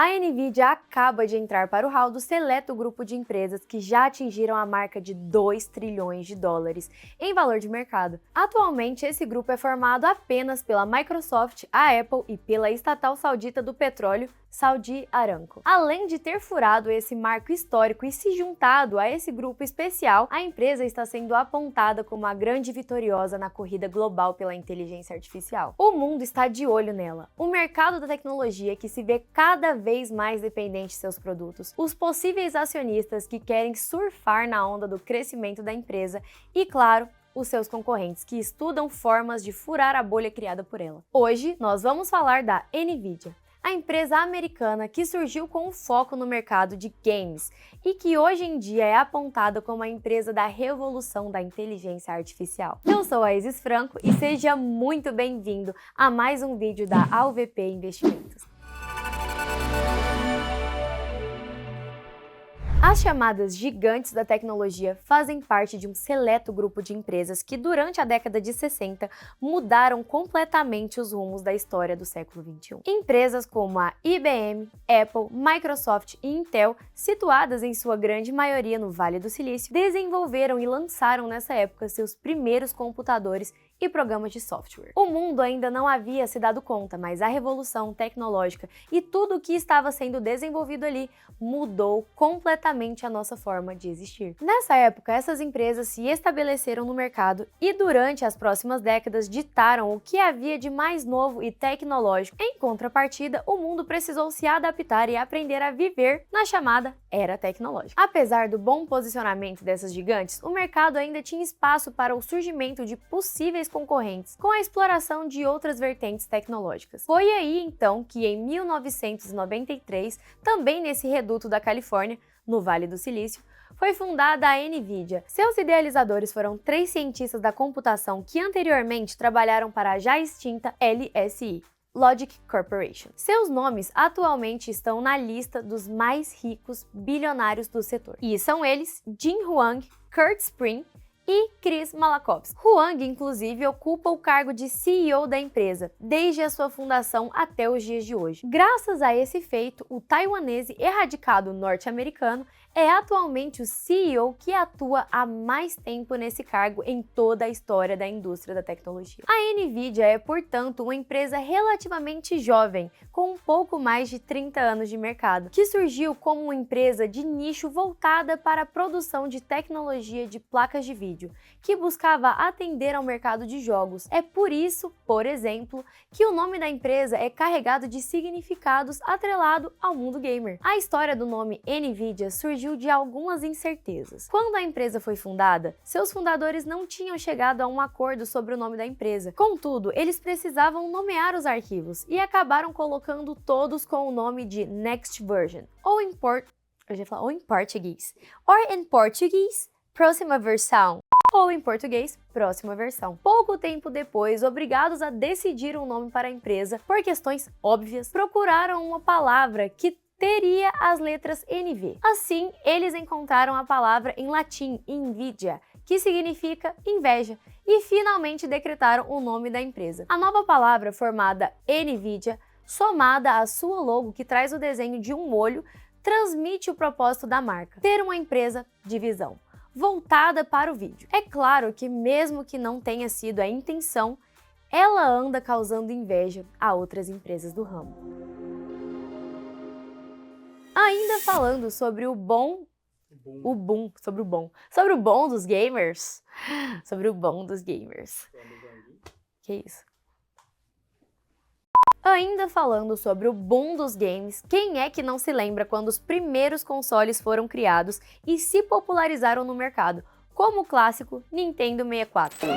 A NVIDIA acaba de entrar para o hall do seleto grupo de empresas que já atingiram a marca de 2 trilhões de dólares em valor de mercado. Atualmente, esse grupo é formado apenas pela Microsoft, a Apple e pela estatal saudita do petróleo, Saudi Aramco. Além de ter furado esse marco histórico e se juntado a esse grupo especial, a empresa está sendo apontada como a grande vitoriosa na corrida global pela inteligência artificial. O mundo está de olho nela. O mercado da tecnologia que se vê cada vez mais dependente de seus produtos, os possíveis acionistas que querem surfar na onda do crescimento da empresa e, claro, os seus concorrentes que estudam formas de furar a bolha criada por ela. Hoje, nós vamos falar da NVIDIA, a empresa americana que surgiu com um foco no mercado de games e que hoje em dia é apontada como a empresa da revolução da inteligência artificial. Eu sou a Isis Franco e seja muito bem-vindo a mais um vídeo da AUVP Investimentos. As chamadas gigantes da tecnologia fazem parte de um seleto grupo de empresas que, durante a década de 60, mudaram completamente os rumos da história do século XXI. Empresas como a IBM, Apple, Microsoft e Intel, situadas em sua grande maioria no Vale do Silício, desenvolveram e lançaram nessa época seus primeiros computadores e programas de software. O mundo ainda não havia se dado conta, mas a revolução tecnológica e tudo o que estava sendo desenvolvido ali mudou completamente a nossa forma de existir. Nessa época, essas empresas se estabeleceram no mercado e durante as próximas décadas ditaram o que havia de mais novo e tecnológico. Em contrapartida, o mundo precisou se adaptar e aprender a viver na chamada era tecnológica. Apesar do bom posicionamento dessas gigantes, o mercado ainda tinha espaço para o surgimento de possíveis concorrentes com a exploração de outras vertentes tecnológicas. Foi aí então que em 1993, também nesse reduto da Califórnia, no Vale do Silício, foi fundada a NVIDIA. Seus idealizadores foram 3 cientistas da computação que anteriormente trabalharam para a já extinta LSI, Logic Corporation. Seus nomes atualmente estão na lista dos mais ricos bilionários do setor. E são eles Jin Huang, Kurt Spring e Chris Malachowski. Huang, inclusive, ocupa o cargo de CEO da empresa, desde a sua fundação até os dias de hoje. Graças a esse feito, o taiwanese erradicado norte-americano é atualmente o CEO que atua há mais tempo nesse cargo em toda a história da indústria da tecnologia. A NVIDIA é, portanto, uma empresa relativamente jovem, com um pouco mais de 30 anos de mercado, que surgiu como uma empresa de nicho voltada para a produção de tecnologia de placas de vídeo, que buscava atender ao mercado de jogos. É por isso, por exemplo, que o nome da empresa é carregado de significados atrelado ao mundo gamer. A história do nome NVIDIA surgiu de algumas incertezas. Quando a empresa foi fundada, seus fundadores não tinham chegado a um acordo sobre o nome da empresa. Contudo, eles precisavam nomear os arquivos e acabaram colocando todos com o nome de Next Version, ou em português, próxima versão, ou em português, próxima versão. Pouco tempo depois, obrigados a decidir um nome para a empresa, por questões óbvias, procuraram uma palavra que teria as letras NV. Assim, eles encontraram a palavra em latim, invidia, que significa inveja, e finalmente decretaram o nome da empresa. A nova palavra formada NVIDIA, somada à sua logo que traz o desenho de um olho, transmite o propósito da marca: ter uma empresa de visão voltada para o vídeo. É claro que mesmo que não tenha sido a intenção, ela anda causando inveja a outras empresas do ramo. Ainda falando sobre o bom dos gamers. Sobre o bom dos gamers. Que isso? Ainda falando sobre o boom dos games, quem é que não se lembra quando os primeiros consoles foram criados e se popularizaram no mercado, como o clássico Nintendo 64?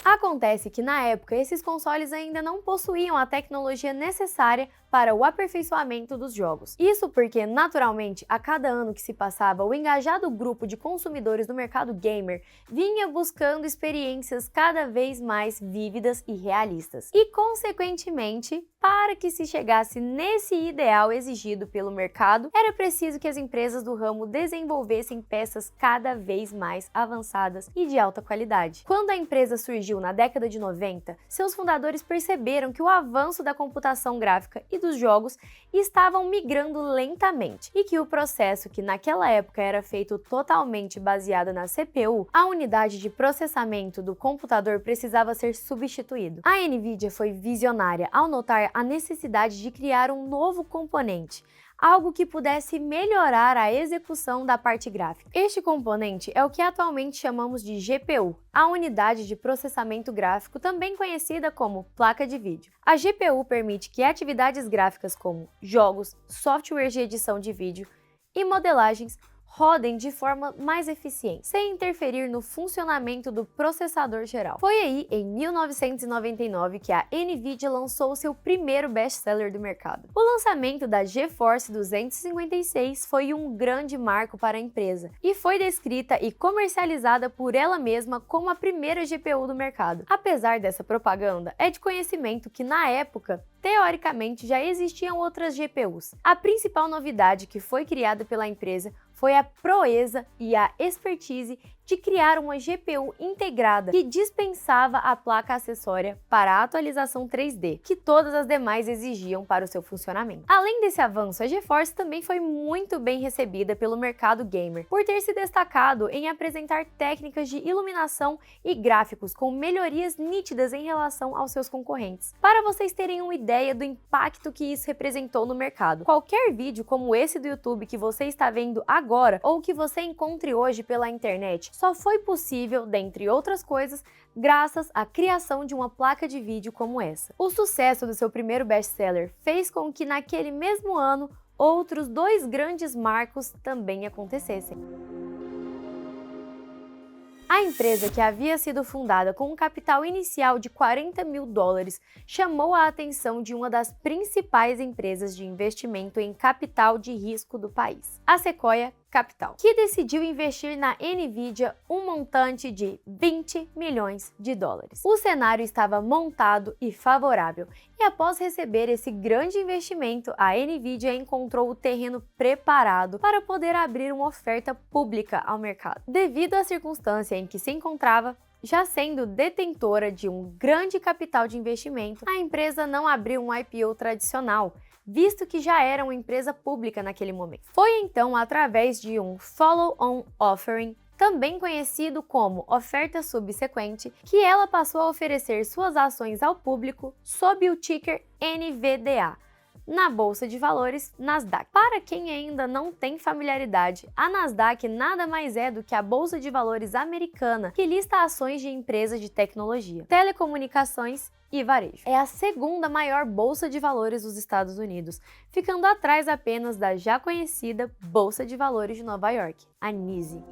Acontece que na época esses consoles ainda não possuíam a tecnologia necessária para o aperfeiçoamento dos jogos. Isso porque, naturalmente, a cada ano que se passava, o engajado grupo de consumidores do mercado gamer vinha buscando experiências cada vez mais vívidas e realistas. E, consequentemente, para que se chegasse nesse ideal exigido pelo mercado, era preciso que as empresas do ramo desenvolvessem peças cada vez mais avançadas e de alta qualidade. Quando a empresa surgiu surgiu na década de 90, seus fundadores perceberam que o avanço da computação gráfica e dos jogos estavam migrando lentamente e que o processo, que naquela época era feito totalmente baseado na CPU, a unidade de processamento do computador, precisava ser substituído. A Nvidia foi visionária ao notar a necessidade de criar um novo componente, algo que pudesse melhorar a execução da parte gráfica. Este componente é o que atualmente chamamos de GPU, a unidade de processamento gráfico, também conhecida como placa de vídeo. A GPU permite que atividades gráficas como jogos, softwares de edição de vídeo e modelagens rodem de forma mais eficiente, sem interferir no funcionamento do processador geral. Foi aí, em 1999, que a Nvidia lançou seu primeiro best-seller do mercado. O lançamento da GeForce 256 foi um grande marco para a empresa e foi descrita e comercializada por ela mesma como a primeira GPU do mercado. Apesar dessa propaganda, é de conhecimento que na época, teoricamente, já existiam outras GPUs. A principal novidade que foi criada pela empresa foi a proeza e a expertise de criar uma GPU integrada que dispensava a placa acessória para a atualização 3D, que todas as demais exigiam para o seu funcionamento. Além desse avanço, a GeForce também foi muito bem recebida pelo mercado gamer, por ter se destacado em apresentar técnicas de iluminação e gráficos com melhorias nítidas em relação aos seus concorrentes. Para vocês terem uma ideia do impacto que isso representou no mercado, qualquer vídeo como esse do YouTube que você está vendo agora ou que você encontre hoje pela internet só foi possível, dentre outras coisas, graças à criação de uma placa de vídeo como essa. O sucesso do seu primeiro best-seller fez com que naquele mesmo ano outros dois grandes marcos também acontecessem. A empresa, que havia sido fundada com um capital inicial de $40 mil, chamou a atenção de uma das principais empresas de investimento em capital de risco do país, a Sequoia Capital, que decidiu investir na Nvidia um montante de $20 milhões. O cenário estava montado e favorável, e após receber esse grande investimento, a Nvidia encontrou o terreno preparado para poder abrir uma oferta pública ao mercado. Devido à circunstância em que se encontrava, já sendo detentora de um grande capital de investimento, a empresa não abriu um IPO tradicional, visto que já era uma empresa pública naquele momento. Foi então através de um follow-on offering, também conhecido como oferta subsequente, que ela passou a oferecer suas ações ao público sob o ticker NVDA, na Bolsa de Valores Nasdaq. Para quem ainda não tem familiaridade, a Nasdaq nada mais é do que a Bolsa de Valores americana, que lista ações de empresas de tecnologia, telecomunicações e varejo. É a segunda maior bolsa de valores dos Estados Unidos, ficando atrás apenas da já conhecida Bolsa de Valores de Nova York, a NYSE.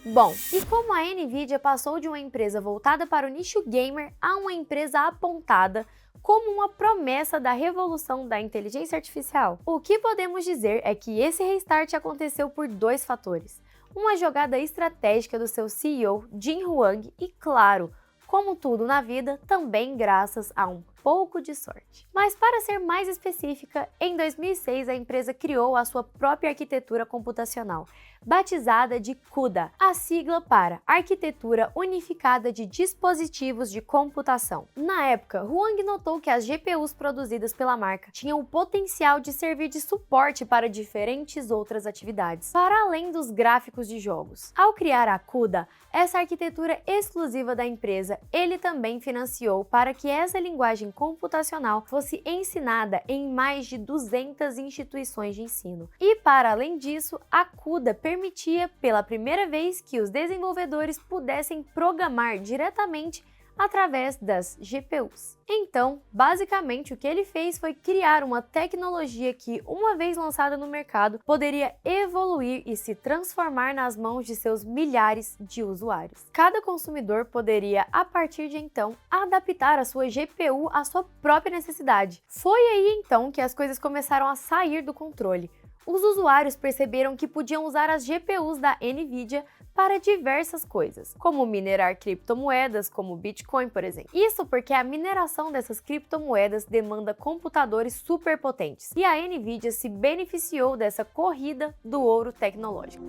Bom, e como a Nvidia passou de uma empresa voltada para o nicho gamer a uma empresa apontada como uma promessa da revolução da inteligência artificial? O que podemos dizer é que esse restart aconteceu por dois fatores: uma jogada estratégica do seu CEO, Jin Huang, e claro, como tudo na vida, também graças a um pouco de sorte. Mas para ser mais específica, em 2006 a empresa criou a sua própria arquitetura computacional, batizada de CUDA, a sigla para Arquitetura Unificada de Dispositivos de Computação. Na época, Huang notou que as GPUs produzidas pela marca tinham o potencial de servir de suporte para diferentes outras atividades, para além dos gráficos de jogos. Ao criar a CUDA, essa arquitetura exclusiva da empresa, ele também financiou para que essa linguagem computacional fosse ensinada em mais de 200 instituições de ensino. E para além disso, a CUDA permitia pela primeira vez que os desenvolvedores pudessem programar diretamente através das GPUs. Então, basicamente o que ele fez foi criar uma tecnologia que, uma vez lançada no mercado, poderia evoluir e se transformar nas mãos de seus milhares de usuários. Cada consumidor poderia, a partir de então, adaptar a sua GPU à sua própria necessidade. Foi aí então que as coisas começaram a sair do controle. Os usuários perceberam que podiam usar as GPUs da Nvidia para diversas coisas, como minerar criptomoedas, como Bitcoin, por exemplo. Isso porque a mineração dessas criptomoedas demanda computadores superpotentes, e a Nvidia se beneficiou dessa corrida do ouro tecnológico.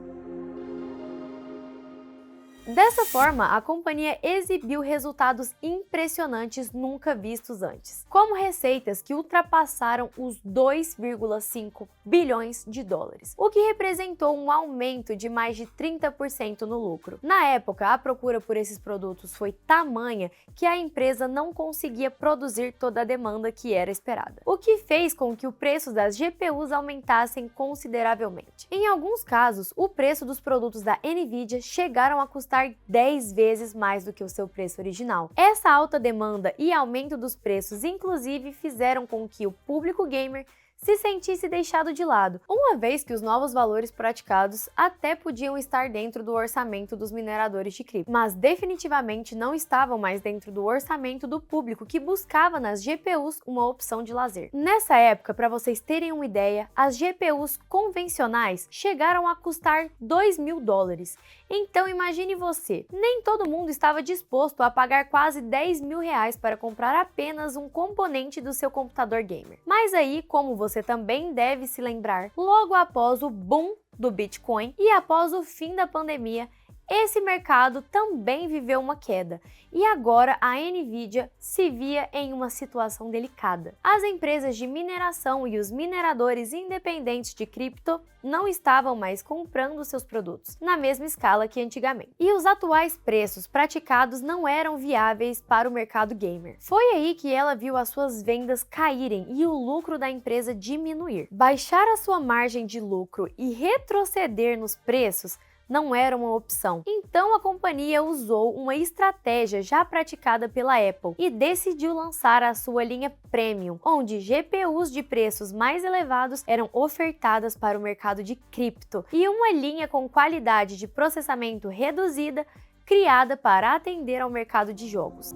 Dessa forma, a companhia exibiu resultados impressionantes nunca vistos antes, como receitas que ultrapassaram os 2,5 bilhões de dólares, o que representou um aumento de mais de 30% no lucro. Na época, a procura por esses produtos foi tamanha que a empresa não conseguia produzir toda a demanda que era esperada, o que fez com que o preço das GPUs aumentassem consideravelmente. Em alguns casos, o preço dos produtos da Nvidia chegaram a custar 10 vezes mais do que o seu preço original. Essa alta demanda e aumento dos preços, inclusive, fizeram com que o público gamer se sentisse deixado de lado, uma vez que os novos valores praticados até podiam estar dentro do orçamento dos mineradores de cripto, mas definitivamente não estavam mais dentro do orçamento do público que buscava nas GPUs uma opção de lazer. Nessa época, para vocês terem uma ideia, as GPUs convencionais chegaram a custar 2.000 dólares. Então imagine você, nem todo mundo estava disposto a pagar quase 10.000 reais para comprar apenas um componente do seu computador gamer. Mas aí, como você também deve se lembrar, logo após o boom do Bitcoin e após o fim da pandemia, esse mercado também viveu uma queda e agora a Nvidia se via em uma situação delicada. As empresas de mineração e os mineradores independentes de cripto não estavam mais comprando seus produtos na mesma escala que antigamente. E os atuais preços praticados não eram viáveis para o mercado gamer. Foi aí que ela viu as suas vendas caírem e o lucro da empresa diminuir. Baixar a sua margem de lucro e retroceder nos preços não era uma opção. Então a companhia usou uma estratégia já praticada pela Apple e decidiu lançar a sua linha Premium, onde GPUs de preços mais elevados eram ofertadas para o mercado de cripto e uma linha com qualidade de processamento reduzida criada para atender ao mercado de jogos.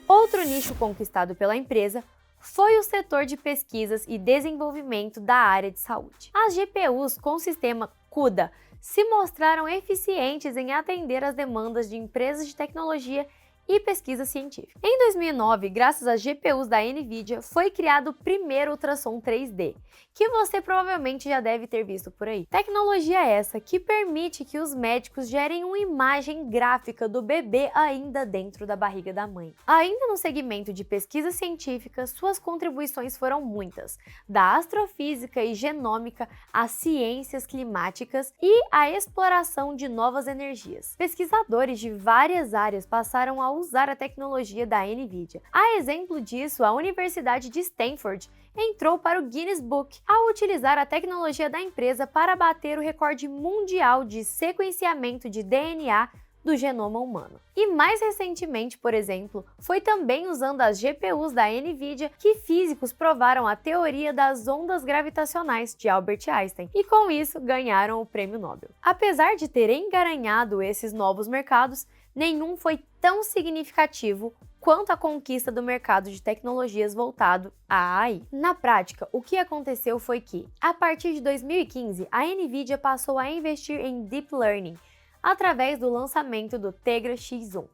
Outro nicho conquistado pela empresa foi o setor de pesquisas e desenvolvimento da área de saúde. As GPUs com sistema CUDA se mostraram eficientes em atender às demandas de empresas de tecnologia e pesquisa científica. Em 2009, graças às GPUs da Nvidia, foi criado o primeiro ultrassom 3D, que você provavelmente já deve ter visto por aí. Tecnologia essa que permite que os médicos gerem uma imagem gráfica do bebê ainda dentro da barriga da mãe. Ainda no segmento de pesquisa científica, suas contribuições foram muitas, da astrofísica e genômica às ciências climáticas e à exploração de novas energias. Pesquisadores de várias áreas passaram a usar a tecnologia da Nvidia. A exemplo disso, a Universidade de Stanford entrou para o Guinness Book ao utilizar a tecnologia da empresa para bater o recorde mundial de sequenciamento de DNA do genoma humano. E mais recentemente, por exemplo, foi também usando as GPUs da Nvidia que físicos provaram a teoria das ondas gravitacionais de Albert Einstein e com isso ganharam o Prêmio Nobel. Apesar de terem garanhado esses novos mercados, nenhum foi tão significativo quanto a conquista do mercado de tecnologias voltado à AI. Na prática, o que aconteceu foi que, a partir de 2015, a Nvidia passou a investir em Deep Learning, através do lançamento do Tegra X1,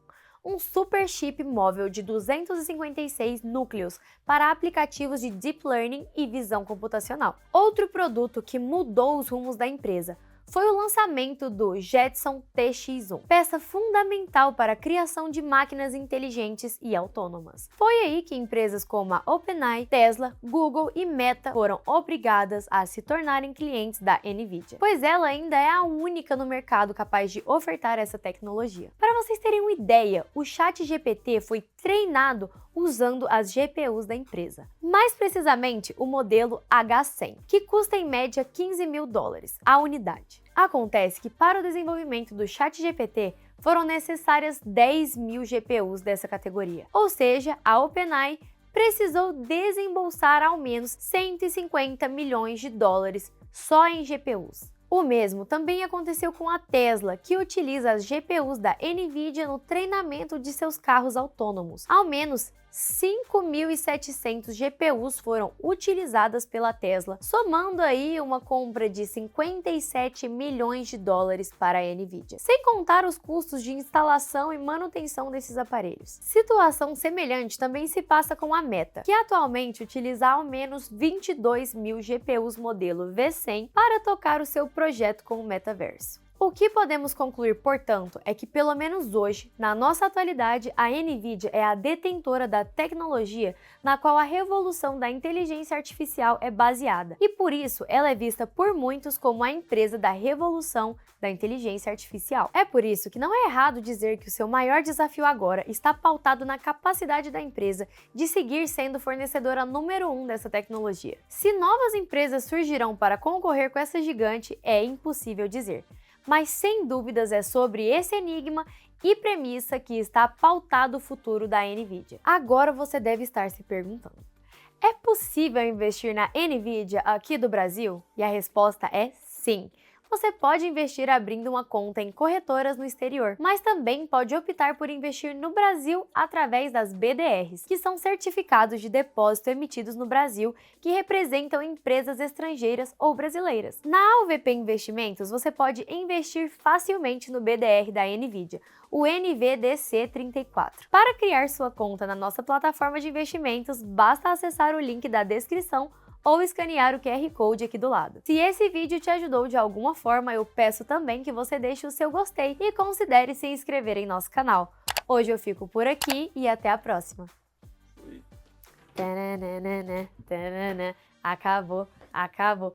um super chip móvel de 256 núcleos para aplicativos de Deep Learning e visão computacional. Outro produto que mudou os rumos da empresa foi o lançamento do Jetson TX1, peça fundamental para a criação de máquinas inteligentes e autônomas. Foi aí que empresas como a OpenAI, Tesla, Google e Meta foram obrigadas a se tornarem clientes da Nvidia, pois ela ainda é a única no mercado capaz de ofertar essa tecnologia. Para vocês terem uma ideia, o ChatGPT foi treinado usando as GPUs da empresa. Mais precisamente, o modelo H100, que custa em média 15 mil dólares a unidade. Acontece que para o desenvolvimento do ChatGPT foram necessárias 10 mil GPUs dessa categoria, ou seja, a OpenAI precisou desembolsar ao menos 150 milhões de dólares só em GPUs. O mesmo também aconteceu com a Tesla, que utiliza as GPUs da Nvidia no treinamento de seus carros autônomos. Ao menos 5.700 GPUs foram utilizadas pela Tesla, somando aí uma compra de 57 milhões de dólares para a Nvidia, sem contar os custos de instalação e manutenção desses aparelhos. Situação semelhante também se passa com a Meta, que atualmente utiliza ao menos 22 mil GPUs modelo V100 para tocar o seu projeto com o metaverso. O que podemos concluir, portanto, é que pelo menos hoje, na nossa atualidade, a NVIDIA é a detentora da tecnologia na qual a revolução da inteligência artificial é baseada, e por isso ela é vista por muitos como a empresa da revolução da inteligência artificial. É por isso que não é errado dizer que o seu maior desafio agora está pautado na capacidade da empresa de seguir sendo fornecedora número 1 dessa tecnologia. Se novas empresas surgirão para concorrer com essa gigante, é impossível dizer. Mas sem dúvidas é sobre esse enigma e premissa que está pautado o futuro da NVIDIA. Agora você deve estar se perguntando: é possível investir na NVIDIA aqui do Brasil? E a resposta é sim. Você pode investir abrindo uma conta em corretoras no exterior, mas também pode optar por investir no Brasil através das BDRs, que são certificados de depósito emitidos no Brasil que representam empresas estrangeiras ou brasileiras. Na AUVP Investimentos, você pode investir facilmente no BDR da NVIDIA, o NVDC34. Para criar sua conta na nossa plataforma de investimentos, basta acessar o link da descrição ou escanear o QR Code aqui do lado. Se esse vídeo te ajudou de alguma forma, eu peço também que você deixe o seu gostei e considere se inscrever em nosso canal. Hoje eu fico por aqui e até a próxima. Acabou, acabou.